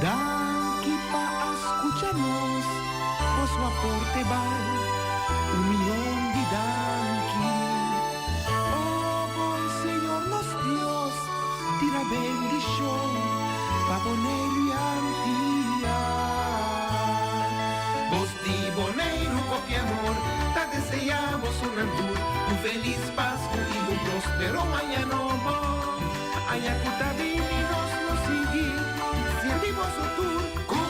Danke pa escucharnos, vos va Portugal, unión de danke. Oh, buen Señor nos Dios, tira bendición, pa poner y antía. Vos di boneiro con mi amor, te deseamos un altur, un feliz Pascua y un próspero año nuevo. Ayacuta divinos nos sigue, servimos su tour, con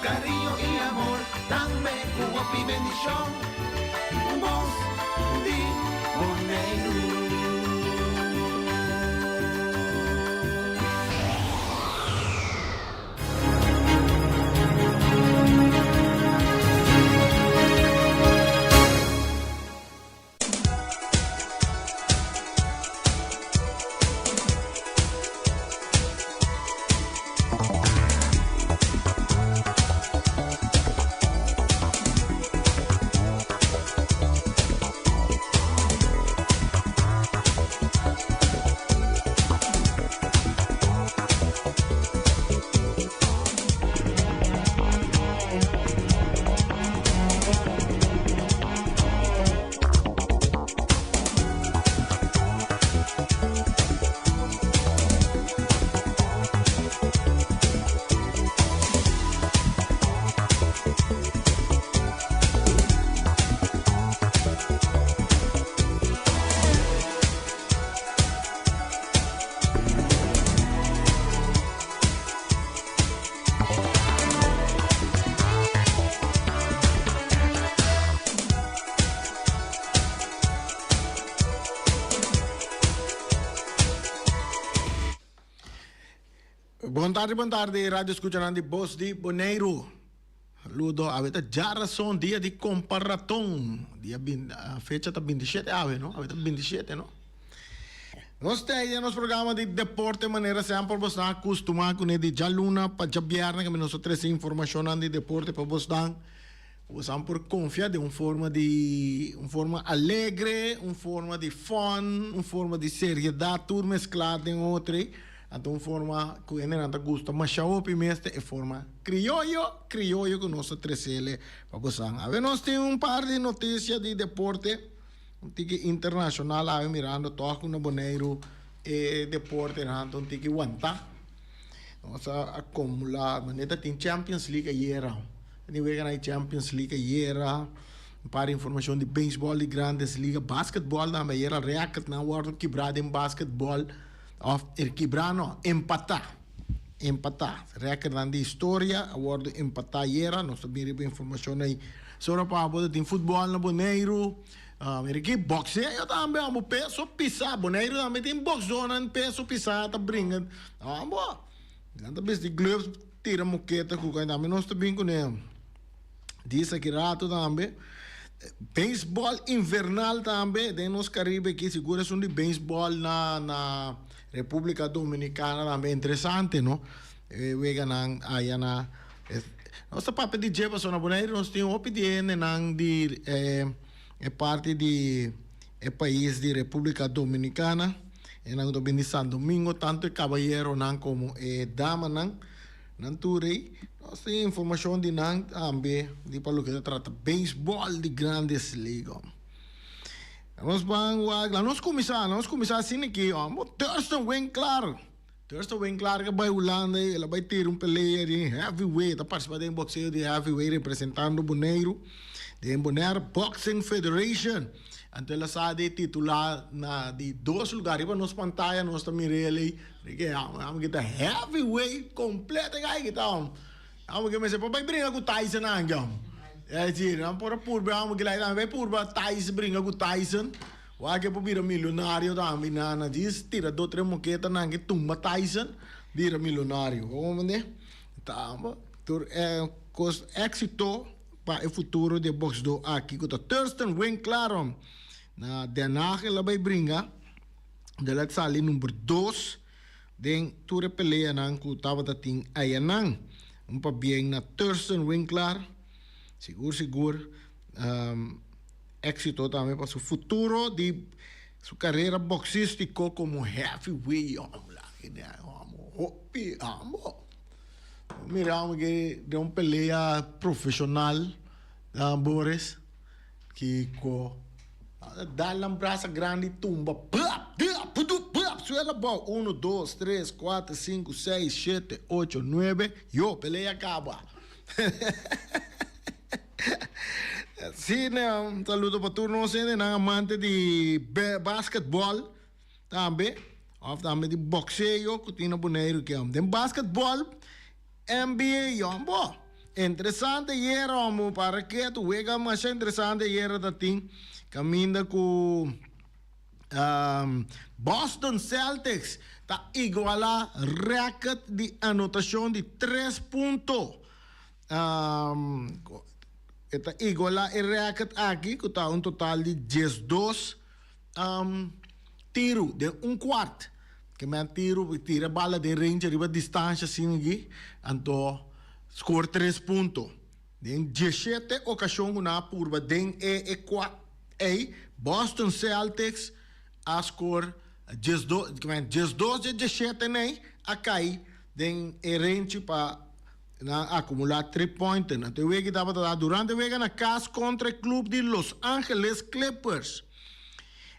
cariño y amor, dame jugo y bendición. Vos di boneiro. Buon tardi, radio escuchan di Boss di Boneiro. Ludo, avete già ragione, dia di comparaton. Dia fecha ta 27 ave, no? Avete 27, no? Nós temos nos programa de deporte de maneira sempre você acostumar com ele já luna para já viernes que nós trazemos informação de deporte para você dar. Você por confiar de uma forma alegre, uma forma de fun, uma forma de seriedade, tudo mesclado em outra. Então, uma forma que não gosta, mas já o primeiro é forma criollo que nós trazemos para você. A ver, nós temos par de notícias de deporte. Um tique internacional aí mirando toque no Boneiro e deporte então tique aguenta nossa acumular maneta tem Champions League era nem vega na Champions League era para informação de beisebol de grandes ligas basquetebol também era racket na world quebrado em basquetebol of quebrano empatar racket na de história a world empatar era nós também informação aí sobre para tem futebol no Boneiro Amerika boxe eu também amo peso pisar boneiro também tem boxe zona peso pisar tá brincando amo nada bem de gloves tira moqueta com quem também nós também com ele diz aqui rato também beisebol invernal também tem nos Caribe que segura são de beisebol na República Dominicana também interessante não vega na aí na nossa papel de jeba só na boneiro nós temos opinião nang de é parte de país de República Dominicana e nang do de Santo Domingo tanto caballero nang como dama nang turei nós tem informação de nang também de para o que se trata beisebol de grandes ligas nós vamos começar assim aqui Thurston Winkler que vai Holanda ela vai ter peleia de heavyweight a participar de boxeo de heavyweight representando o Boneiro de Bonaire Boxing Federation. Então ela sabe titular de 2 lugares para nos pantalha nós também ele que vamos que heavyweight completo aí que vamos que mas vai brincar com Tyson angam é sim não por vamos que lá vai por Tyson brinca com Tyson o que por vira milionário também na diz tira 2-3 moqueta na que tumba Tyson vira milionário vamos né tá tur éxito para o futuro de boxe do aqui com o Thurston Winkler na denag ela vai brincar dela sali número 2 den ture peleia nang ku tava tating ayanang pa bem na Thurston Winkler seguro éxito também para seu futuro de sua carreira boxística como heavyweight miramos que de uma pelea profissional da Boris que dá um braço grande tumba suela bom 1, 2, 3, 4, 5, 6, 7, 8, 9 yo pelea acaba. Sim, né? Um saludo para turno você, né? Amante de basquetebol também. Of também de boxeo, que tem boneiro que é. De basquetebol, NBA, bom. Interessante era, para que tu vega mais interessante era da tim. Caminha com Boston Celtics tá iguala record de anotação de 3 pontos. Está iguala o record aqui, que está um total de 12 tiro de um quarto. Que me tira bala de range, arriba distância assim aqui, então score 3 pontos. Den 17 ocasiões na curva, den Boston Celtics a score 12 de 17 né, a cair, den range para acumular 3 pontos. Então, o que estava durante o jogo na casa contra o clube de Los Angeles Clippers.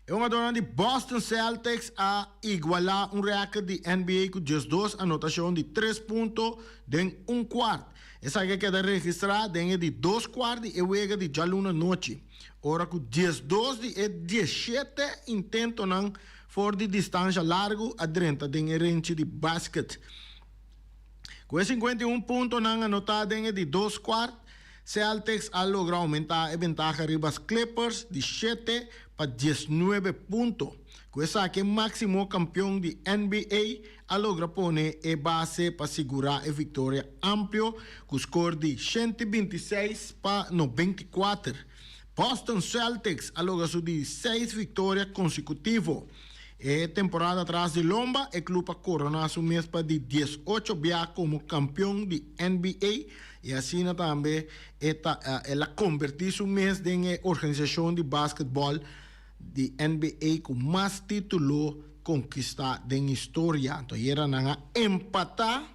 É uma dona de Boston Celtics a igualar um recorde de NBA com 12 anotação de 3 pontos em um quarto. Essa que queda registrada é de 2 quartos e o jogo de já luna noite. Ora com 12 e 17 intentos for de distância largo a 30 em range de basquete. Com 51 pontos anotados em de 2 quartos, Celtics ha logrado aumentar a ventaja arriba los Clippers de 7 para 19 puntos. Com essa que máximo campeão de NBA ha logrado poner a base para asegurar a vitória ampla com score de 126 para 94. Boston Celtics ha logrado 16 vitórias consecutivas. A temporada atrás de Lomba, el club ha coronado su mesma de 18 viajes como campeón de NBA y así también él ha convertido su mes en la organización de básquetbol de NBA con más títulos conquistados en la historia. Entonces, eran a empatar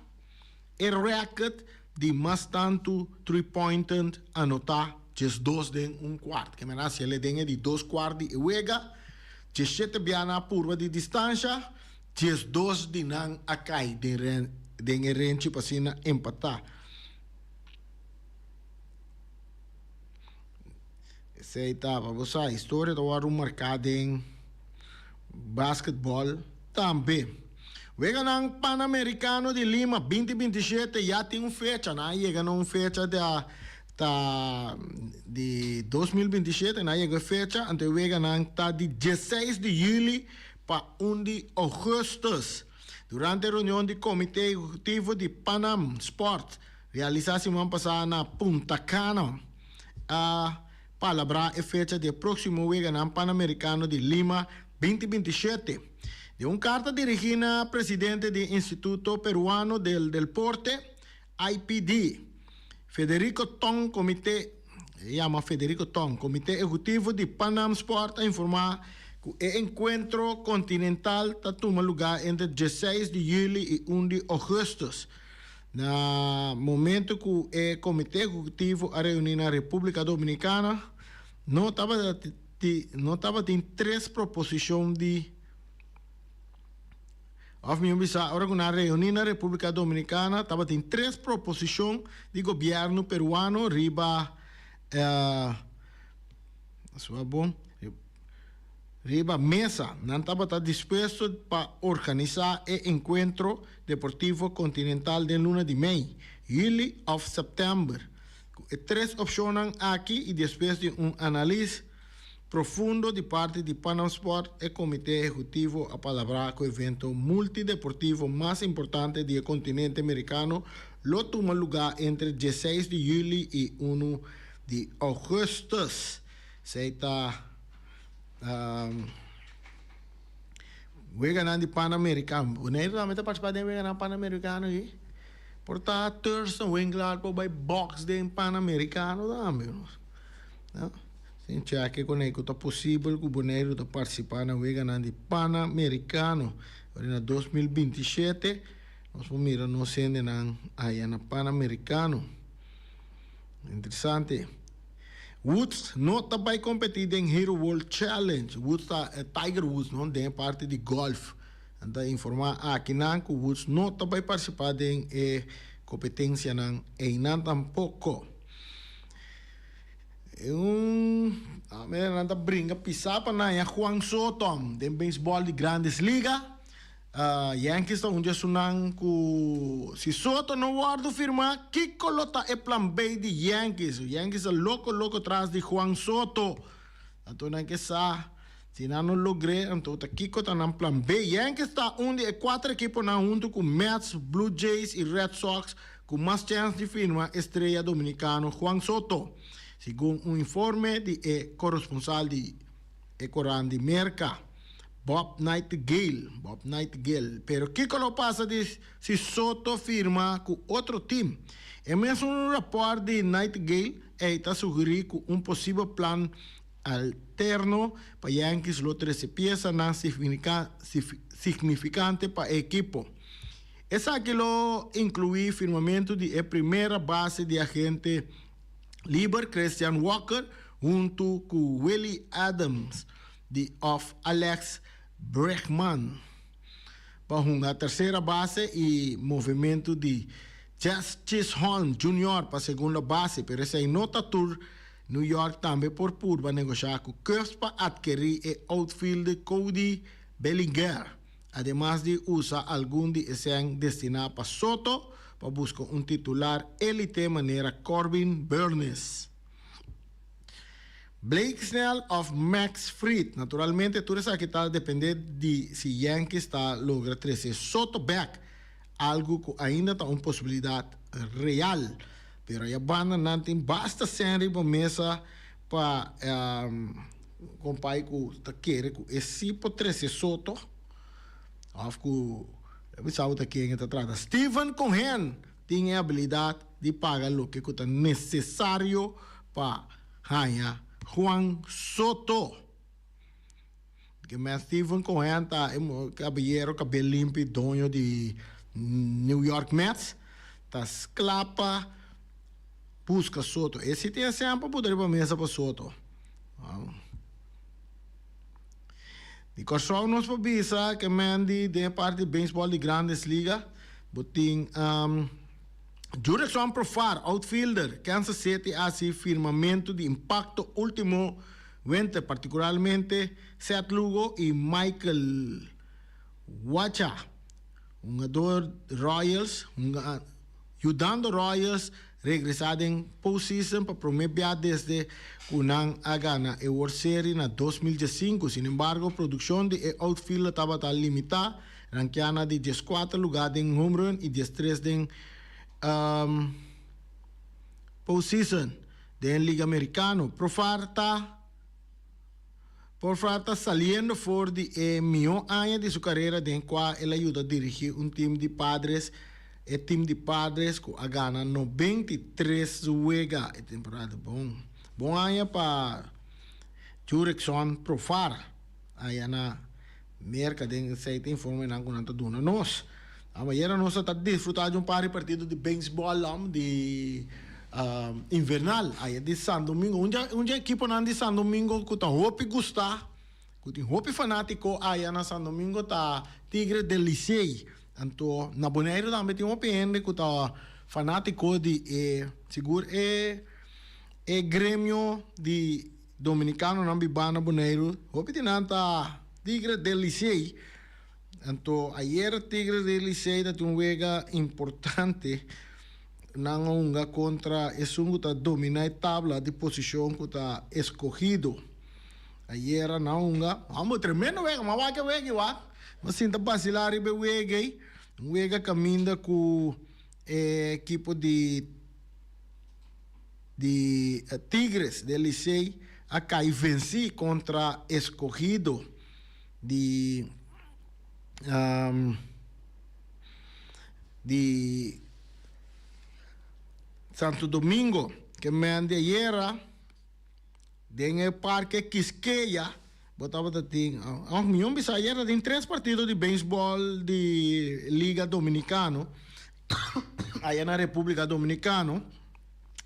el récord de más tanto 3-pointer anotar just 2 en un cuarto. Que me nace le den de 2 cuartos y juega. 17 biana purva de distância, 12 de nan acai de range para sina empatar. Essa aí tá, para você a história do ar marcada em basquetebol também. Vega nang Pan-Americano de Lima 2027 já tem uma fecha, né? Chega numa fecha de 2027, na chega fecha, então vega tá de 16 de julho para 1 de agosto. Durante a reunião do Comitê Executivo de Panam Sport, realizada semana passada na Punta Cana, a palavra é fecha de próximo vega na Pan-Americano de Lima 2027. De uma carta dirigida ao presidente do Instituto Peruano del Deporte, IPD, Federico Tong, Comité Executivo de Panam Sport, a informar que o encontro continental está tomando lugar entre 16 de julho e 1 de agosto. No momento que o Comitê Executivo a reunir na República Dominicana, não estava em 3 proposições de ahora con una reunión en la República Dominicana, estaba en 3 proposiciones de gobierno peruano riba mesa. No estaba dispuesto para organizar el encuentro deportivo continental del lunes de mayo, julio of septiembre. 3 opciones aquí y después de un análisis profundo de parte de Panam Sport, el comité ejecutivo a palabrar que el evento multideportivo más importante del continente americano lo toma lugar entre 16 de julio y 1 de agosto. Se está ganando de Pan-Americano. Boneiro também está participando de ganhar Pan-Americano aí. Portanto, Thurston Winglar para box de Pan-Americano também. Sente aqui com ele que é possível que o Boneiro está participando de ganhar de Pan-Americano. Em 2027, Nós vamos mirar no sende aí na Pan-Americano. Interessante. Woods não está para competir em Hero World Challenge. Woods está Tiger Woods, não tem parte de golf. Então informar aqui que Woods não está para participar de competência não e não tampouco. A ver, nada brinca pisar para na Juan Soto de beisebol de Grandes Ligas. Yankees está onde sunan ku si Soto não guarda firma Kiko lota é plan B de Yankees. Yankees é louco atrás de Juan Soto. Então não que sa se não logré, então Kiko está na plan B. Yankees está onde é 4 equipos na junto com Mets, Blue Jays e Red Sox com mais chance de firma estrela dominicano Juan Soto. Segundo informe de corresponsal de Ecoran de Merca, Bob Nightingale. Pero Kiko lo passa de se Soto firma com outro time. E mesmo no rapport de Nightingale, ele está sugerindo um possível plano alterno para Yankees lo 13 piezas não significante para o equipo. Essa que lo inclui firmamento de primeira base de agente Lieber Christian Walker junto com Willie Adams of Alex Bregman. Para a terceira base e movimento de Justice Holm Jr. para a segunda base, pero essa é nota tour New York também por purba negociar com Cubs para adquirir o outfielder Cody Bellinger. Además de usar algum de esses destinados para Soto para buscar um titular élite maneira Corbin Burnes. Blake Snell of Max Fried. Naturalmente, tudo isso aqui está dependendo de se Yankees está logra trazer Soto back, algo que ainda está uma possibilidade real. Pero a banda não tem basta série para mesa para compai com tá querer com esse por trazer Soto. Of que sabe que quem está atrás. Steven Cohen tem a habilidade de pagar o que é necessário para ganhar Juan Soto. Que mais Steven Cohen está cabelo limpo, dono de New York Mets, está esclapa, busca Soto. Esse tem sempre poder para mesa para Soto. De construção nós podemos que mande de parte de beisebol de Grandes Ligas, botin Jurickson Profar, outfielder, Kansas City, assim firmamento de impacto último winter, particularmente Seth Lugo e Michael Wacha, jogador Royals, ajudando Royals regressar em postseason para promover desde Kunang a gana a World Series na 2015. Sin embargo, a produção de outfield estava tan limitada, ranqueada de 14 lugar em home run e 13 em postseason da Liga Americana. Profar está saliendo fora de melhor ano de sua carreira, em qual ele ajuda a dirigir time de padres. O time de padres que a gana 93 juega a temporada bom. Bom ano para Jurickson Profar. Aí na merca de site informe não conta dona nós. Amanhã nós está desfrutando de par de partido de beisebol de invernal. Aí de São Domingo, onde a equipe não de São Domingo que tá hope gostar, que tem hope fanático. Aí na São Domingo tá Tigre del Licey. Então, na Bonaire também tem um PN que está fanático de seguro grêmio de dominicano na Bibana Bonaire. Hope tem nada Tigre del Licey. Então, ayer Tigre del Licey tem um jogo importante na unga contra esse que está dominando a tabla de posição que está escolhido. Ayer na unga, vamos tremendo jogo, mas vai que jogo igual. Mas sinta vacilar e bewegue, joga caminha com equipe de Tigres del Licey a cair venci contra escolhido de Santo Domingo, que me ande ayer en el Parque Quisqueya, Botava da ting. Ang milhão bisaya tem 3 partidos de beisebol de Liga Dominicano. Aí na República Dominicana.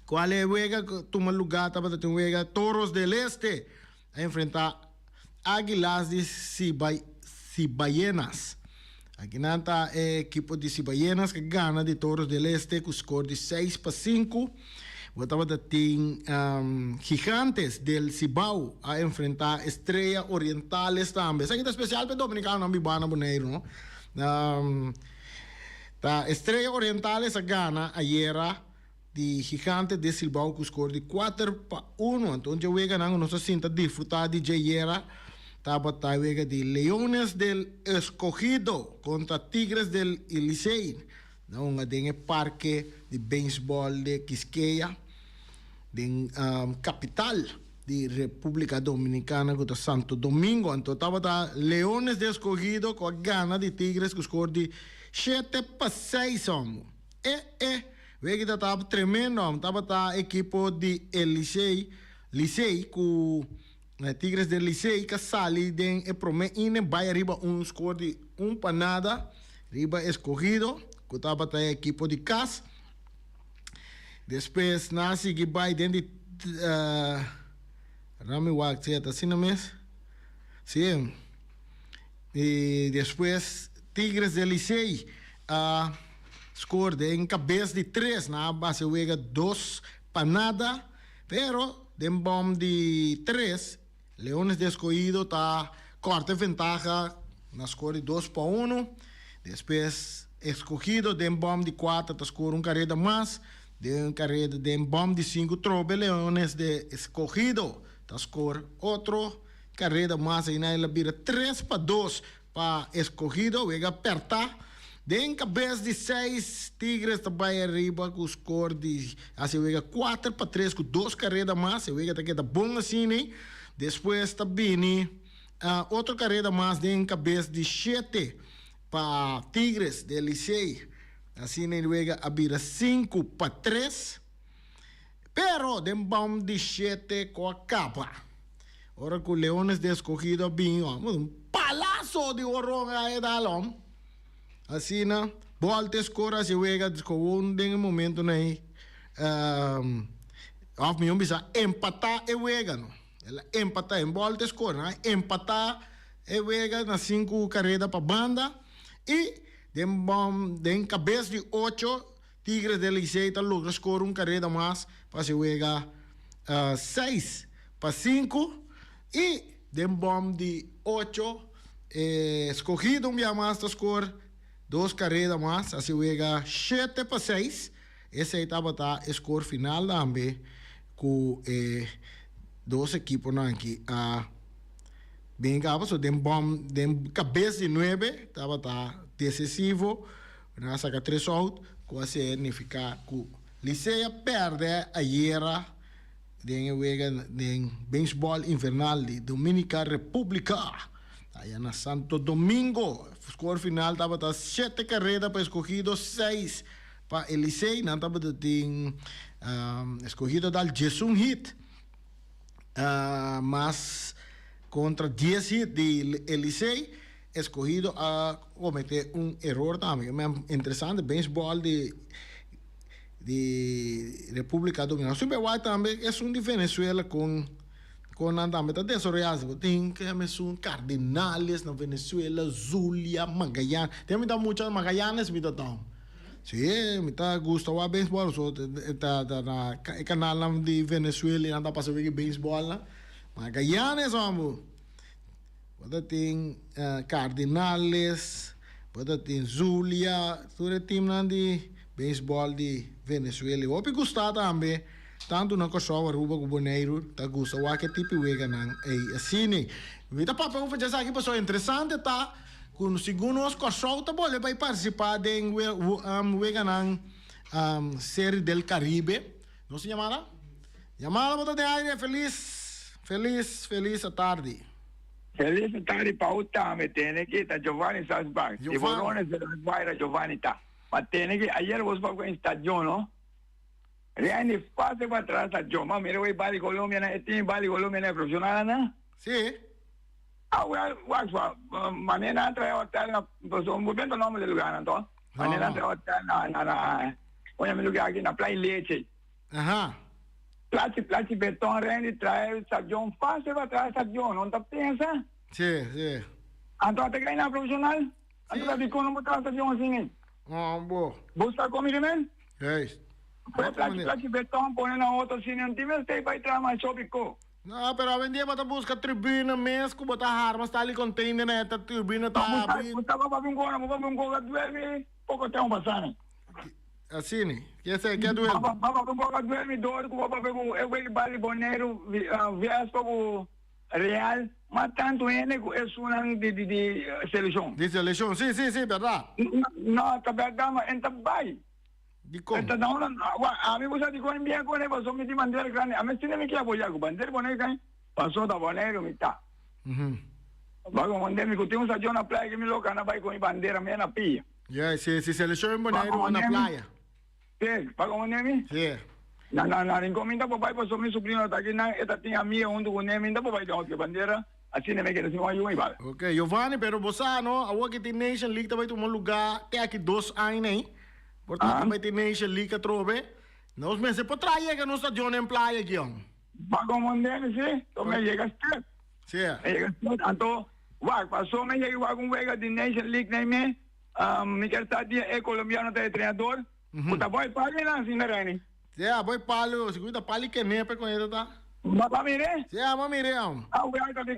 Qual é juega toma lugar tava da juega Toros del Este a enfrentar Águilas de Cibaenas. Aqui nanta é equipo de Cibaenas que ganha de Toros del Este com score de 6-5. Botava da tem Gigantes del Cibao a enfrentar Estrella Orientales também. Isso aqui tá especial para dominicano, não bibana boneiro, não? Tá Estrella Orientales a gana ayer de Gigantes de Cibao com score de 4-1. Então eu vou ganhar nossa cinta disfrutar de ayer. Estava a de Leones del Escogido contra Tigres del Licey. Não, tem parque de beisebol de Quisqueya, de capital de República Dominicana, contra Santo Domingo. Então estava Leones del Escogido com a gana de Tigres com score de 7-6. Veja que estava tremendo. Estava a equipo de Licey com Tigres del Licey que sali den e promete vai arriba score de 1-0 riba Escogido que estava a equipo de Cas. Depois nasi que vai dentro de Rami Wak certo assim mesmo. Sim. E depois Tigres del Licey score de cabeça de 3 na base juega 2-0, pero den bom de 3 Leones de Escogido está corta ventaja na score de 2-1. Depois Escogido den bom de 4 está score carrera mais. Den bom de 5 trobe Leones de Escogido está score outro carrera mais. E na ela vira 3-2 para Escogido. Vega apertar. Den cabeça de 6 Tigres também arriba com score de assim vega 4-3 com 2 carreras mais. Vega tá que tá bom assim, né? Depois também outra carreira mais de cabeça de 7 para Tigres del Licey. Assim, né, luego abira 5-3. Pero, den bom de 7 com a capa. Ora com Leones de Escogido, bem, palaço de horror aí da lom. Assim, né, volta escora, se luego, com um momento, né, of me bisa empatar e luego, não? Ela empata em volta escora, né? Empatar e luego na 5 carreras para banda. E den cabeça de 8 Tigres del Licey logra score carrera mais para se juega 6-5 e den bom de 8 Escogido mais score 2 carreras mais assim juega 7-6. Esse aí estava score final também com 2 equipos aqui bem cabo, so den cabeça de 9 estava decisivo, na saca 3 out, que significa que Licey perde ayer den beisebol invernal de Dominica República, allá na Santo Domingo. Score final estava 7 carreras para Escogido, 6 para el Licey, não estava Escogido dal Jason Hit. Mas contra 10 hits de Licey, Escogido a cometer error também. Interessante, beisebol de República Dominicana. Super White também é de Venezuela com andamento está desarrollado. Tem que Cardenales na Venezuela, Zulia, Magallanes. Tem muitas Magallanes, Sim, me tá gostando de beisebol, so na canal de Venezuela e anda passando aqui beisebol lá. Magallanes, vamos. Pode ter Cardenales, pode ter Zulia, todo o time de beisebol de Venezuela. Eu me gostar também, tanto na Kosovo, Aruba, Bonaire, tá gostando o que tipo de não é assim, né? Me tá papel fazer isso aqui, pessoal, interessante, tá? Kung segundo os Kosovo, tá bom, ele vai participar de série del Caribe. Não se chamara? Chamada, bota de aire, feliz tarde. Feliz tarde para o Tame, tiene que estar Giovanni Salzburg. Y Borones de la Guaira Giovanni está. Pero tiene que, ayer vos vas a estadio, ¿no? Reani, pase para atrás estadio. Mira, voy a Bali Colombia, ¿no? ¿Bali Colombia no es profesional, no? Sí. Ah, well, manera entre hotel na, pues un momento nombre del lugar, ¿no? Manera entre hotel oye, mi lugar aquí na Playa Leche. Ajá. Placi beton, rendi, trae stadion, fácil va a traer stadion, ¿no te piensas? Sí, sí. Anto te cae na profesional? Anto te dico no trae stadion así. Bo. Busca comida, men? Yes. Pues placi beton, ponen a otro cine, antimes, te va a traer más shopping ko. No, pero hoy en día bata busca tribuna mesmo, bata armas, tá ali container, né? Tá tribuna, tá abrir. Musta pa pingona, duerme, pouco tempo passando. Assim, né? Quer ser, quer doer? Baba pingona, duerme, dor, com baba pego, eu vou bali boneiro, vias para Real, mas tanto ele é uma de seleção. De seleção, sim, sim, sim, verdade. Não, tá verdade, mas entra vai. De como? Então, não, a mim você diz que envia com ele, passou me de bandeira grande, a mim se nem me quer apoiar com bandeira boneiro, passou da boneiro, me tá. Bago mandei-me que tem um sadião na praia que me louca, não vai com a bandeira, me na pia. Yeah, se seleção em boneiro na praia. Sim, bago mandei-me? Sim. Na encomenda papai passou meu sobrinho tá aqui na esta tinha minha junto com ele ainda papai deu outra bandeira assim nem me quer assim aí vai. Ok, Giovanni, pero você não, a work in Nation League também tomou lugar tem aqui 2 anos aí. Portanto, também tem Nation League que trove. Nós meses por trair que nós estamos em praia aqui, ó. Bago mandei sim, então me chega straight. Sim. Chega straight, então, passou me chega com wega de Nation League nem me quer estar dia é colombiano tá treinador. Puta boy pague na assim na Reni. Yeah, boy palo, se cuida pali que nem com ele tá. Baba mire? Yeah, mire. Ah, o tá de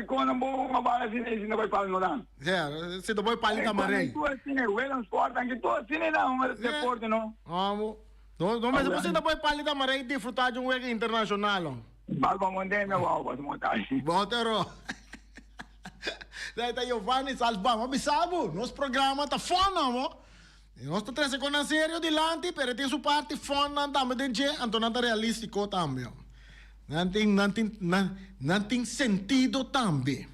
com não vou uma bala assim, não vai palo não dá. Yeah, se do boy pali da maré. Tu assim, o elan sport, que tu assim não, é deporte não. Amo. Não, mas você da boy pali da maré desfrutar de jogo internacional. Baba mandei meu alvo, montar. Botero. Daí tá Giovanni Salva, mas sabe, nosso programa tá fona, mo. Nós estamos trazendo com a sério dilante, pero tem sua parte fona também de então não tá realístico também. Não tem sentido também.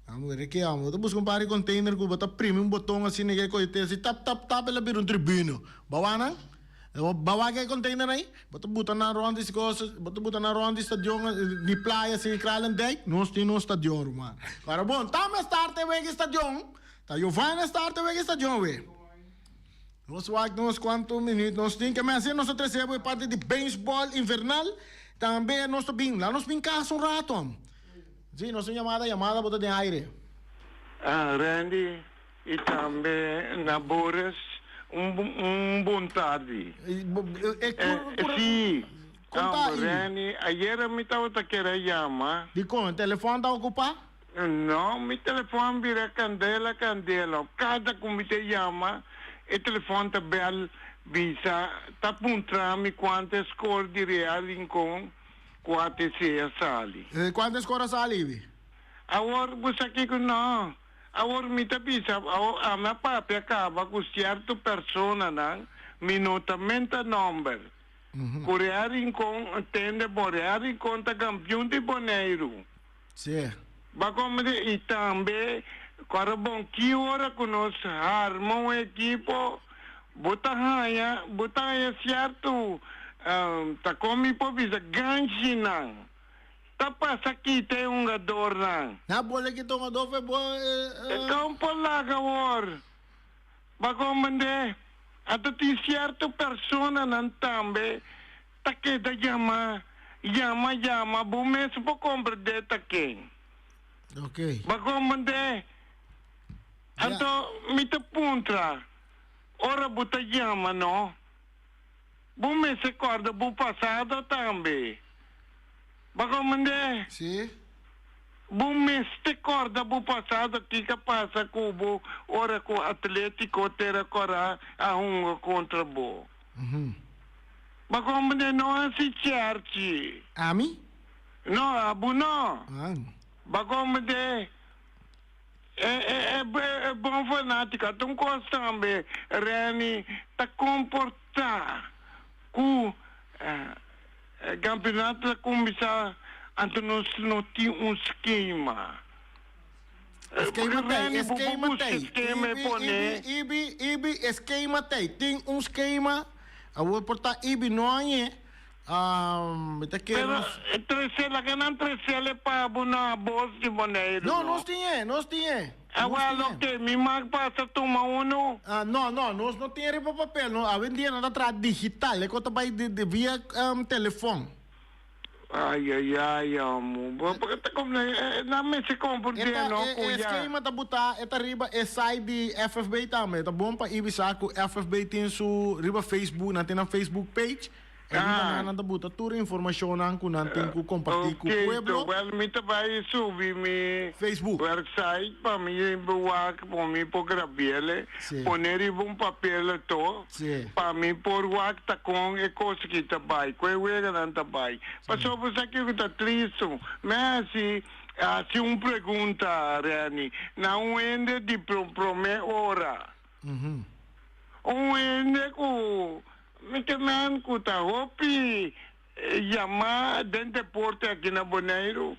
Vamos ver aqui, vamos buscar um par de container que bota premium botão assim, que coite assim, tap, ela vira um tribunal. Bawa na? Bawa que container aí, bota na ronda de coisas, bota na ronda de stadion, de praia, assim, Kralendijk, nós temos um stadion, mano. Agora, bom, tá mais tarde o stadion, tá Giovanni start o stadion, ué. Nós vamos quantos minutos, nós temos que fazer nosso terceiro parte de beisebol invernal, também nós bem, lá nós bem casa rato. Sim, nós chamada bota de aire. Randy, e também na Boris, bom tarde. Sim, Randy, ayer me estava querendo chamar. De como, o telefone está ocupado? Não, meu telefone vira candela. Cada comitê chama, o telefone está bel, visa, está apontando quanto score de real com quanto se sali. Quantas horas sali? Agora, você aqui que não. Agora, me está visa, a minha papi acaba com certa pessoa, não, minutamento number. Corear com, tende borear com o campeão de boneiro. Sim. Bagom e também, para bom que hora que nós armamos um equipo, botar certo, tá como por visa ganche não, tá passa aqui tem jogador não. Na bola que toma do foi bom. Então por lá agora, bagom até tem certa pessoa não também, tá que da chama, bom mesmo para compreender tá quem. Ok. Bagomande, então, me te puntra, ora buta chama, não? Bom me se acorda, bom passado também. Bagomande, Sim. bom me se acorda, bom passado, que passa com o ora com o Atlético, terá cora a contra o. Bagomande, não é se certi. Ami? Não, abu não. Ah. É bom fanática, tão constante, Reni, tá comportar com campeonato da começar, então nós não temos esquema. Esquema tem. Tem esquema. A vou portar ibi não é. Ita Pero queremos... 13 la ganan 13 le pa buna boss de Bonaire. No, nós tinha. Agora que mi mag passa toma uno. Nós não tinha riba papel. Não, a vendia nada atrás digital. É que eu de via telefone. Ai, amor. Porque tá como na me se comporta não É esquema da botar, esta riba é site de FFB também. Tá bom para Ibiza que o FFB tem sua riba Facebook, não tem na Facebook page. Não da botar toda a informação não tem que compartilhar com o pueblo. Well, me vai subir mi Facebook website para mim boa para mim por gravar, poner um papel to para mim por wak tá com é coisa que tá vai, que é não tá vai. Passou por aqui que tá triste, mas se pergunta, Rani, não ende de promete hora. Ende com Miteman kuta hopi yama den deporte aqui na Bonaire,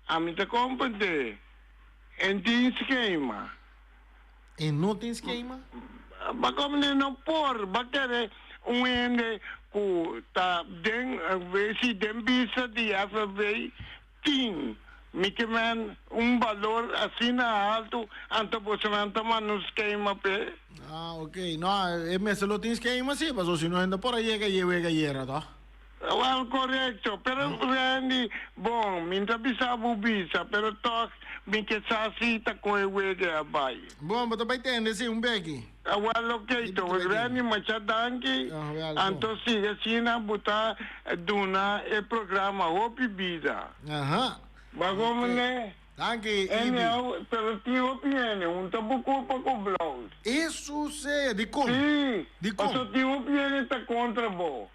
a mim te compete. Em tem esquema. E não tem esquema? Ba como não por, ba querer ende ku ta den vesi den bisa de FV tin. Miteman valor assim alto, anto posando no esquema pe. Ok. No, se lo tienes que ir así, pues si no anda por ahí que lleve gallera, ¿no? Well, correcto. Pero, Randy, bom, minta bisa, pero toc, min que sasita com o wege abai. Bom, mas tu vai entender, sim, begi. Well, ok, to, Randy, machadanki, anto siga assim na buta duna e programa Hopi Vida. Aham. Bagom né? Danke, pero tinha opinião, tabuco para cobrar. Isso é, de como? Sim, de como? Mas tinha opinião está contra bo.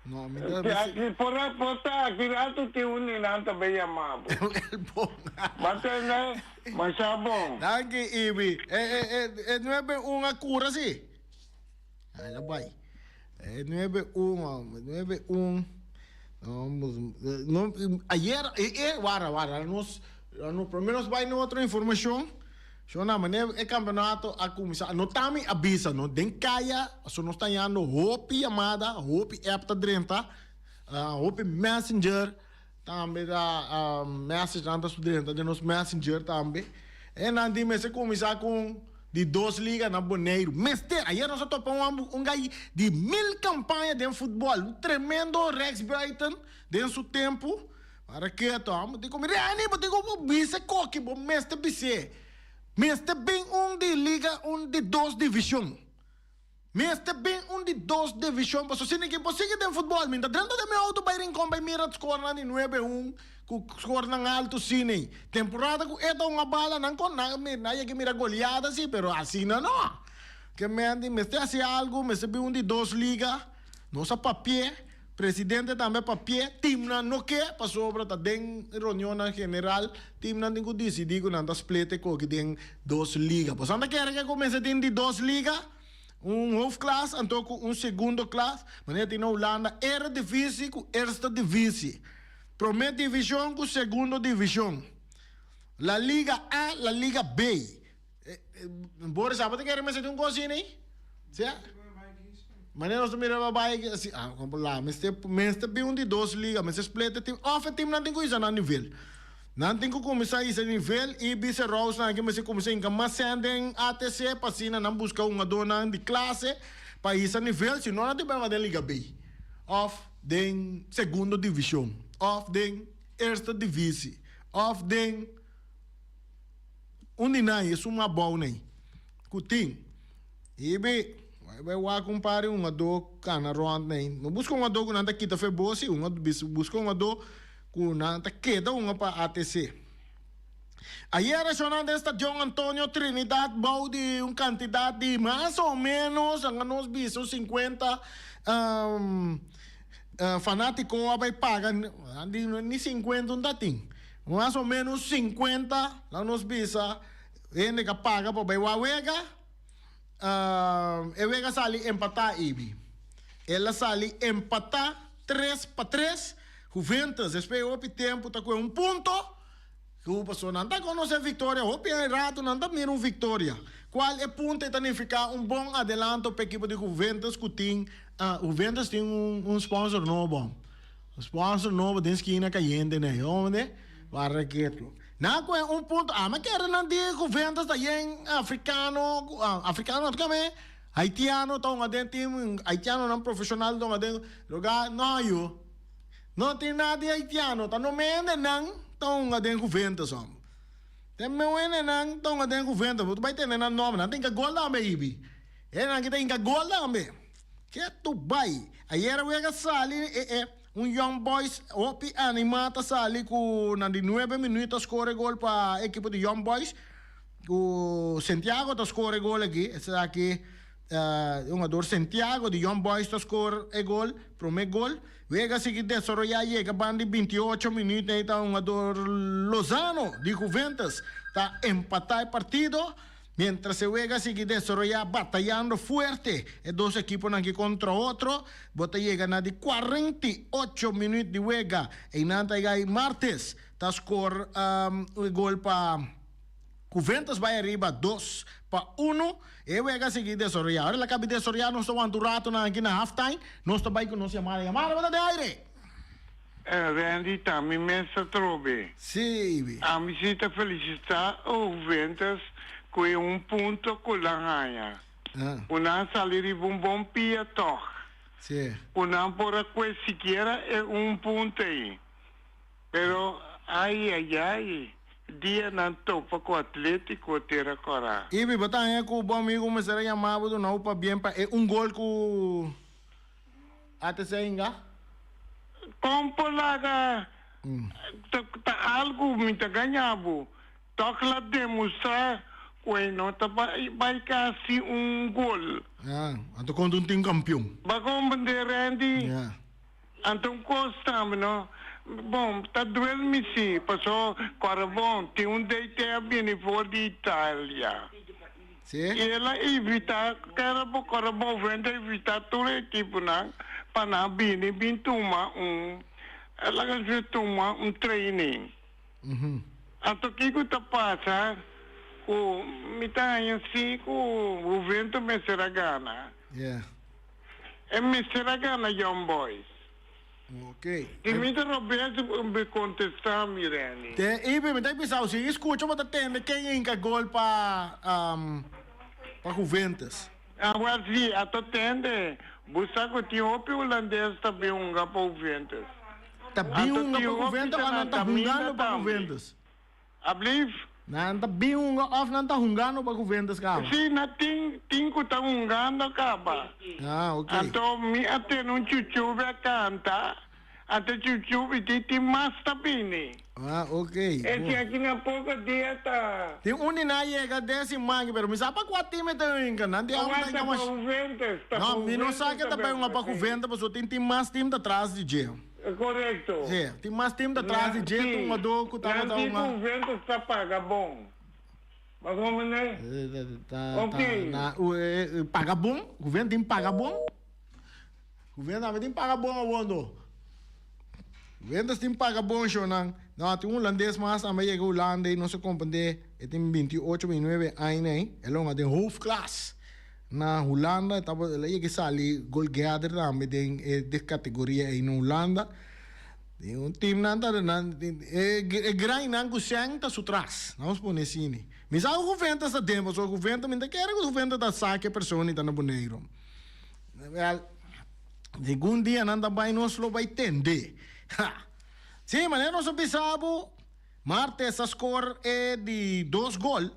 Não, me dá... Aqui, por aqui alto tem ninang também amado. Bom. Mas é bom. Danke, Ibi. Não é uma cura, sim? Aí, lá vai. Não é ayer, nos primeros vai no outra informação, na maneira é campeonato a começar, não tá me avisa, não tem caia, só não está indo Hopi amada, Hopi app tá dentro, Hopi Messenger, também da message antes dentro, de nos Messenger também, e não tem mais começar com de 2 ligas na Bonaire. Mestre, ayer nós topamos gai de 1000 campanhas de futebol. Um tremendo Rex Brighton, de seu tempo. Para que eu digo, Rani, eu digo, bise coque, mestre bise. Mestre bem de liga, de 2 divisão. Mestre bem de 2 divisão. Mas se ninguém pode seguir de futebol, minta dentro de meu auto, vai rincar, vai mirar score na de 9-1. Score ng alto sine. Temporada ko ito nga bala nang kon na que mira goleada sí, pero así no. Que me esté así algo, me se un de 2 ligas, no sa papier, presidente também papier, team na no que pasó obra ta den reunión general, team na dingo decidi ko nanda split ko que den 2 ligas. Pues anda quer que comece den de 2 ligas. Hoofdklasse en ook een segundo klas. Wanneer die nou Holanda Eredivisie, eerste divisie. Primeira divisão com segunda divisão. La Liga A, la Liga B. Boris, sabe que quer mais de coisa aí? Certo? Maneira nós miramos a baia assim, como lá, mas tem um de 2 ligas, mas split team, off team não tem coisa na nível. Não tem que começar esse nível e vice Rose na que mas começar em cama sendem ATC para não buscar uma dona de classe para esse nível, senão não tem para a Liga B. Off den segunda divisão. Of den eerste divisie. Of den uninai, is uma boa nem. Kuting. Ibe, vai wa compare uma do cana rond nem. Não busca uma do nanta kita fe bosi, uma busca uma do ku nanta queda uma para ATC. Ayer a desta John Antonio Trinidad bau de candidato de mais ou menos, nos biso 50 fanático vai pagar ni 50 um dating. Mais ou menos 50 lá nos bisa ele que paga para vai wega e wega sali empatar ibi. Ela sali empatar 3-3. Juventus espera o tempo tá com ponto. Cuba só não está conhecendo vitória, o pior rato não está mirando vitória. Qual é o ponto de significar bom adelanto para a equipe de Juventus que tem, Juventus tem sponsor novo. O sponsor novo tem esquina caindo, né? Onde? Para que não é ponto, mas quero não dizer Juventus também africano também. Haitiano, tão adentro, haitiano não profissional, tão adentro, lugar, não tem nada de haitiano, tá no meio de não, tão adentro Juventus, tem meu não, tão adentro Juventus, tu vai ter não nome, não tem que gol lá, baby, não tem que gol lá, que tu vai, aí era o que sali, Young Boys, opi animata sali com na de 9 minutos score gol para a equipe de Young Boys, o Santiago tá score gol aqui, esse aqui um jogador Santiago de Young Boys to score gol, primeiro gol. Vega seguir desarrollar llega bandi 28 minutos então um jogador Lozano de Juventus tá empatar o partido. Mientras se juega sigue desarrollar batallando fuerte dos equipos aquí contra otro. Bota llega na de 48 minutos de juega e nanta hay martes ta score gol pa Juventus vai arriba 2-1 e juega sigue desarrollar. Ahora la cabe desarrollar nos tomando un rato na aquí na halftime. Nos vai con nos llamada bota de aire. Randy, mi messa trobe. Sì. A mi siete felicità o Juventus con un punto con la Raia. Una salire un buon pia toch. Sì. Una por que siquiera è un punto aí. Pero ai dia não topa com o Atlético terá coragem. E me botar aí com o bom amigo me será chamado do não para bem para gol com até se ainda. Como lá tá algo me tá ganhando. Toca lá demonstrar que não tá vai quase gol. Então quando um time campeão. Bagom bandeira Andy. Então constamos, não? Bom, tá doendo me sim, passou Corabon, tem deite a bem fora de Itália. Sim. E ela evita, Corabon vende evitar toda a equipe, não? Para não bem tomar ela vai tomar training. Então o que está passando? O me tá assim, o vento me será gana. É me será gana, Young Boys. Ok. E me Roberto me contestar, Mirani. E me dá pensar, se escuta, mas atende quem enca gol para Juventus. Agora sim, atende. Busca que tinha o holandês também para Juventus. Tá bem para Juventus ou não tá jogando para Juventus? Abliv? Não tá bem ou não tá jogando para Juventus, cara? Sim, não tem que tá jogando, cara. Ok. Então, me atende chuchu vai cantar. Até chuchu tem mais também. Ok. Esse aqui na pouca dia tá. Tem na chega 10 mangue, pero me sabe qual time tem que não tem tá mais. Não, me não sabe que tá bem para Juventus, mas tem mais time atrás de Geo. Correto. Sim, tem mais time atrás de Geo, uma do que tá o Juventus está paga bom. Mas vamos né? Paga bom, o Juventus tem paga bom. O Juventus tem paga bom aonde? Vendas tem paga bom, Shonan. Não, tem holandês mas também chega Holanda e não se compreende. Ele tem 28, 29 anos, hein? Ele tem hoofdklasse. Na Holanda, ele chega sali goalgetter também tem de categoria aí na Holanda. Tem time nanda grande não consegue tá sutrás. Vamos pôr assim. Mas o Juventus está tempo, o Juventus ainda quer que o Juventus tá saque a pessoa e tá no boneiro. Segundo dia nanda vai nós lo vai entender. Sim, mas nós pensamos martes a score é de 2 gols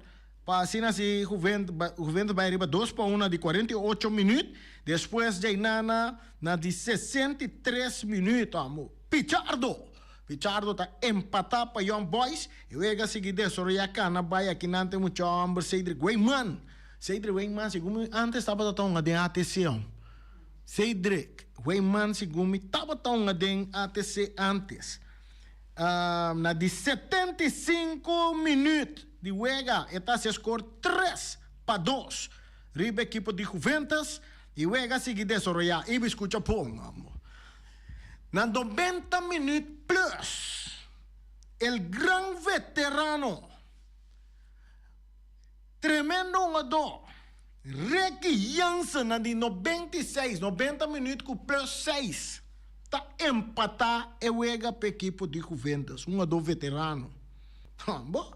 para assim Juventus vai arriba 2-1 de 48 minutos depois de na de 63 minutos Pichardo está empatado para Young Boys e vai seguir desarrollar cana vai aqui não tem muito homem Cedric Weyman segundo antes estava tão de atenção Cedric Weyman segundo estava tão de ATC antes na de 75 minutos de juega está se score 3-2 riba equipo de Juventus e juega seguir desarrollar e me escucha pong na 90 minutos plus el gran veterano, tremendo jogador, Ricky Jansen, na die 90 minutos com plus 6, tá empatar e wega para equipe de Juventus, jogador veterano. Bom,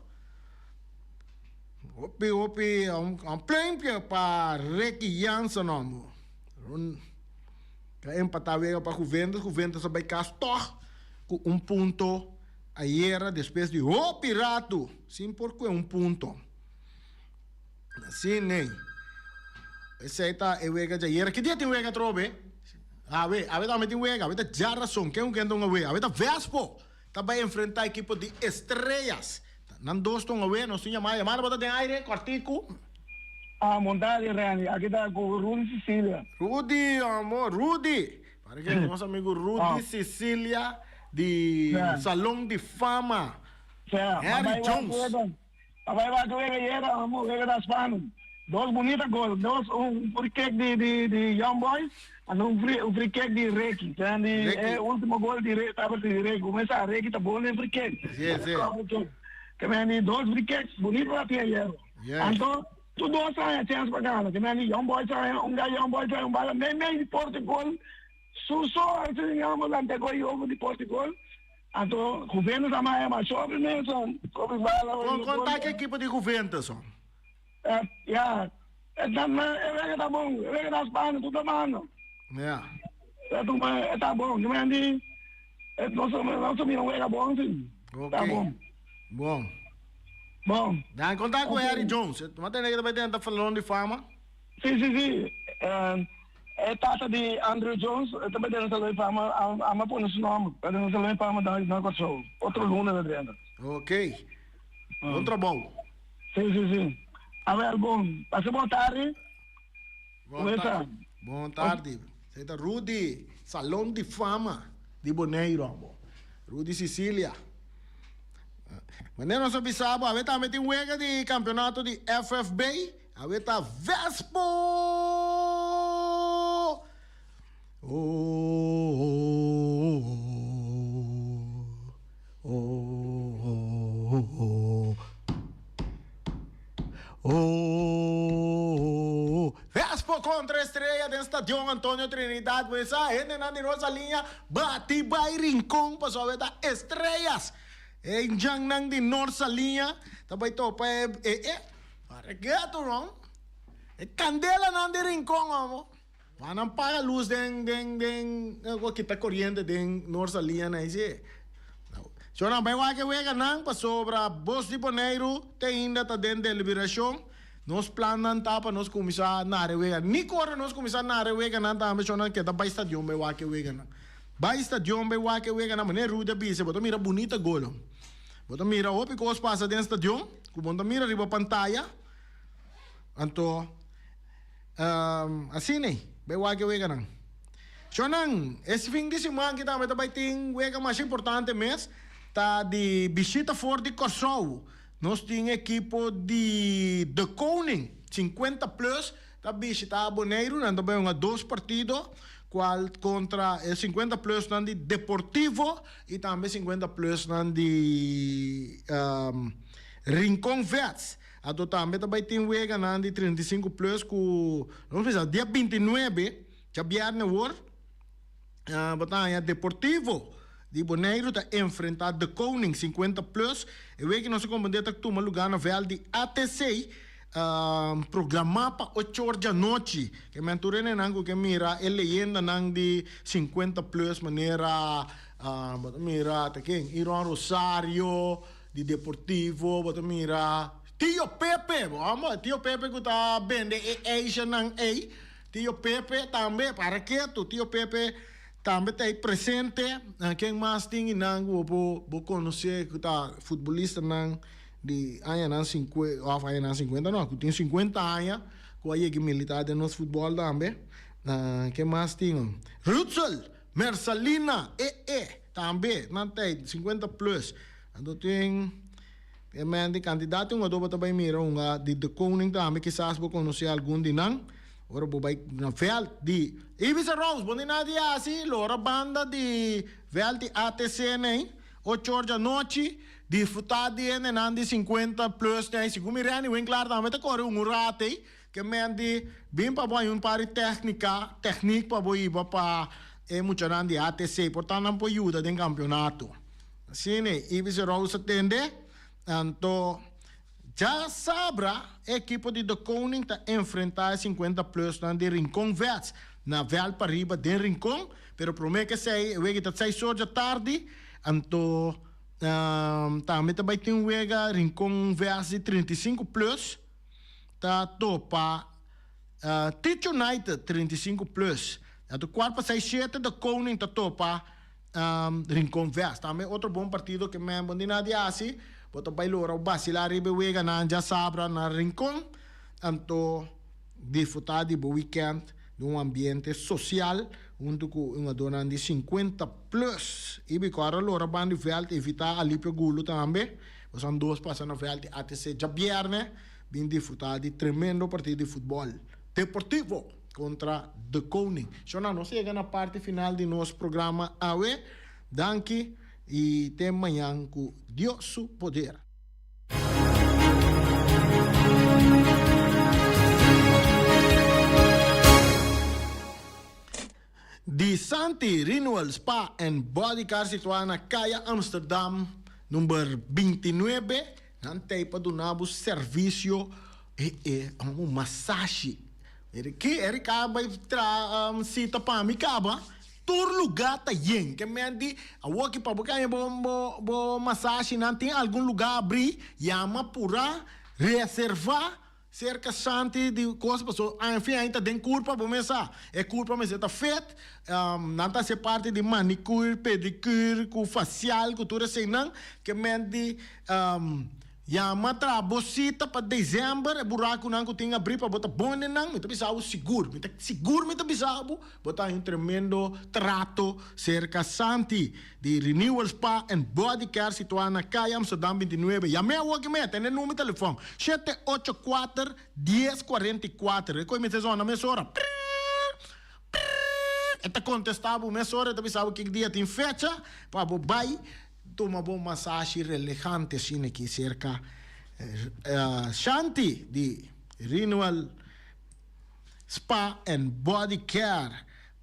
Opi, um plane para Ricky Jansen, não. Empatar wega para Juventus vai castor com ponto. Ayer, depois de Rato, sim, porque ponto. Assim, nem. Esse aí tá, é wega de ayer. Que dia tem wega trobe? A ver, também tem wega. A ver, tá Jarason, que é que não é wega. A ver, tá Vespo. Tá vai enfrentar a equipe de Estrelas. Não dois estão a ver, não se chama. Mas bota tem aire, quartico. Montagem, Rani. Aqui tá com o Rudy Sicília. Rudy, amor, Rudy. Para que nosso amigo Rudy Sicília, de Salão de Fama. Harry Jones. Vai lá, amor, wega das Panas. Dois bonitas gols, free kick de Young Boys e free kick de Reiki. O último gol de Reiki. Começa a Reiki, tá bom, né, free kick. Sim. Que me dois free kicks, bonito lá tinha ayer. Então, tudo isso é chance para ganhar. Que me Young Boys sai, Young Boys sai, bala, nem de Portugal. Só assim, vamos lá, tem jogo de Portugal. Então, Juventus também é mais sobre mesmo. Contar que equipe de Juventus, tá bom, é das Panas, tudo mano. Tá bom, que me nosso menino é bom, sim. Tá bom. Dá contar com o Harry Jones. Mas tem que estar falando de fama. Sim. É tata de Andrew Jones, também tem que fama, a pôr no nome. Tem que fama da Corsou. Outro luna da Adriana. Ok. Outro bom. Sim. A ver, bom. Passa boa tarde. Boa tarde. Você tá Rudy, Salão de Fama de Boneiro, amor. Rudy Sicília. Mas não só pensava, a ver também tem wega de campeonato de FFB, a ver tá Vespo. Vespo contra Estrela do Estádio Antônio Trinidad, pues a gente na nossa linha bate vai Rincón, passou a ver da Estrelas. Em Jangnang de nossa linha, também topa para que tu não? É candela não de Rincón, amor. Não paga luz den que tá corrente den nossa linha, né? Se não vai lá que vega não, para sobra Bos de Boneiro, tem ainda tá dentro de liberação. Nós planamos para nós começar na área. Nem corre nós começar na área, não tá mencionando que tá para estadio, vai lá que vega não. Vai estadio, vai lá que vega não, mas nem ruda bise, botou mira bonita golo. Botou mira o que os passa dentro do estadio, botou mira riba pantalla. Então, assim né, vai lá que vega não. Chonan, esse fim de semana que também vai ter vega mais importante mês, tá de visita fora de Kosovo. Nós temos equipe de Koning, 50 plus, tá visita a Boneiro, nós também dois partidos, qual contra 50 plus de Deportivo e também 50 plus de Rincón Vets. Então também tem wega de 35 plus com, não sei, dia 29, já viernes hoje, batalha Deportivo de Boneiro está enfrentar de Koning 50 plus. E vê que nós comandamos que toma lugar na vel de ATC, programar para 8 horas da noite. Que menture nenango que mira a leyenda nang de 50 plus maneira mira tá quem Iron Rosario de Deportivo, bota mira Tio Pepe, vamos, Tio Pepe que tá vende Asia nang Tio Pepe também para que tu Tio Pepe também está presente. Quem mais tem nang vou conhecer que tá futebolista nang de anos 50, ou anos 50 não, que tem 50 anos, que aí que militar de nosso futebol também. Quem mais tem? Rutzel, Mersalina, também, não tem 50 plus. Então tem de candidato um adobo também mira de Koning também, quizás vou conhecer algum de nang. Ora vou vai na vel de Ibiza Rose, bom na dia assim, lora banda de vel de ATC nem. 8 horas da noite, disfrutar de nandi 50 plus, né? Se comer ani, vem claro, também tá correndo rate, que mendi bem para boa um par técnica para boa para muito nandi ATC, portanto não pode ajuda em campeonato. Assim, né? E você rosa atende, então já sabra, a equipe de Koning tá enfrentar 50 plus de Rincon Vets, na Vel para riba de Rincon, pero promete que sei, que tá 6 horas da tarde, então também também tem um wega Rincon Vets de 35 plus, tá topa Teach United 35 plus, então 4 para 6 7 da Koning tá topa Rincon Vets, também outro bom partido que me bandina de assim. Bota bailora o basilar ribe wega na já sabra na Rincon, anto disfrutar de weekend de um ambiente social, onde com uma dona de 50 plus, e bicora lora bandi veld evitar ali pe gulo também, são dois passando veld até se já vierne, bem disfrutar de tremendo partido de futebol deportivo contra De Koning. Já não chega na parte final de nosso programa AWE, danke. E tem manhã com Deus su poder. De Santi Renewal Spa and Body Care situada na Caia Amsterdam, número 29, nantei para donar o serviço um massagem. Que acaba cita para mim acaba. Todo lugar tá yen, que me andi, a walkie para bocar bo massagem, não tem algum lugar abrir, chama pura, reservar, cerca santi de coisa, pessoal, enfim, ainda tem culpa, bom mesa, é culpa, mas está feito, não tá se parte de manicure, pedicure, com facial, com tudo assim, não, que me andi, chama tra bocita para dezembro, é buraco não que tem abrir para botar bom não, me tá bisabo seguro, me tá bisabo, botar um tremendo trato cerca Santi de Renewal Spa and Body Care situada na Caia Amsterdam 29. Chame a que me tem número de telefone 784 1044. Recolhe me zona mesora. Eta contestava mesora, tá bisabo que dia tem fecha para bobai. Toma bom massagem relajante assim aqui cerca Shanti de Renewal Spa and Body Care.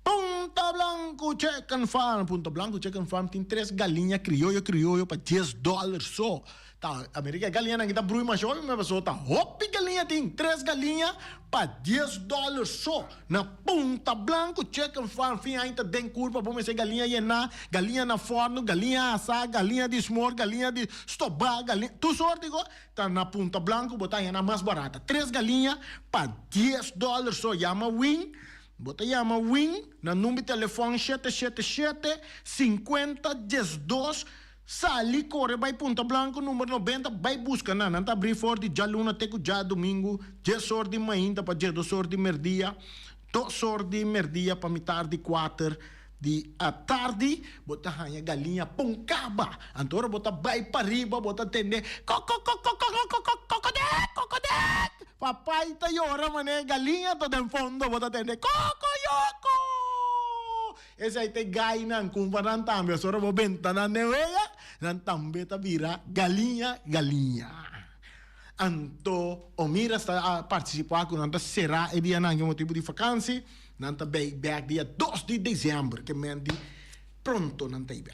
Punta Blanco Chicken Farm. Punta Blanco Chicken Farm tem 3 galinhas criollo para $10 só. Tá, América galinha não está brui mais jovem, mas pessoa tá hopi galinha tem 3 galinhas para $10 só. Na Punta Blanco Chicken Farm, fim ainda tem curva, vamos ser galinha llena, galinha na forno, galinha assada, galinha de smor, galinha de stobá, galinha, tu sorte go, tá na Punta Blanco, botar na mais barata. 3 galinhas para $10 só. Chama Wing. Bota chama Wing na número de telefone 777 50 12. Sali, corre, vai Punta Blanco, número 90, vai buscar, não tá abrir forte, já luna, teco, já domingo, 10 horas de manhã, para 2 horas de merdia, 2 horas de merdia, para metade de 4 de a tarde, bota a galinha poncaba, então bota vai para riba, bota atender, cocodete, papai tá chorando, mané, galinha tá em fundo, bota atender, cocoyoco. Esse aí tem gaina, comparan também, só vou bentar na nevera, nan também tá vira galinha. Anto, o mira está a participar com nanta será e dia nangue motivo de vacância, nanta back dia 2 de dezembro, que mendi pronto nanta ibe.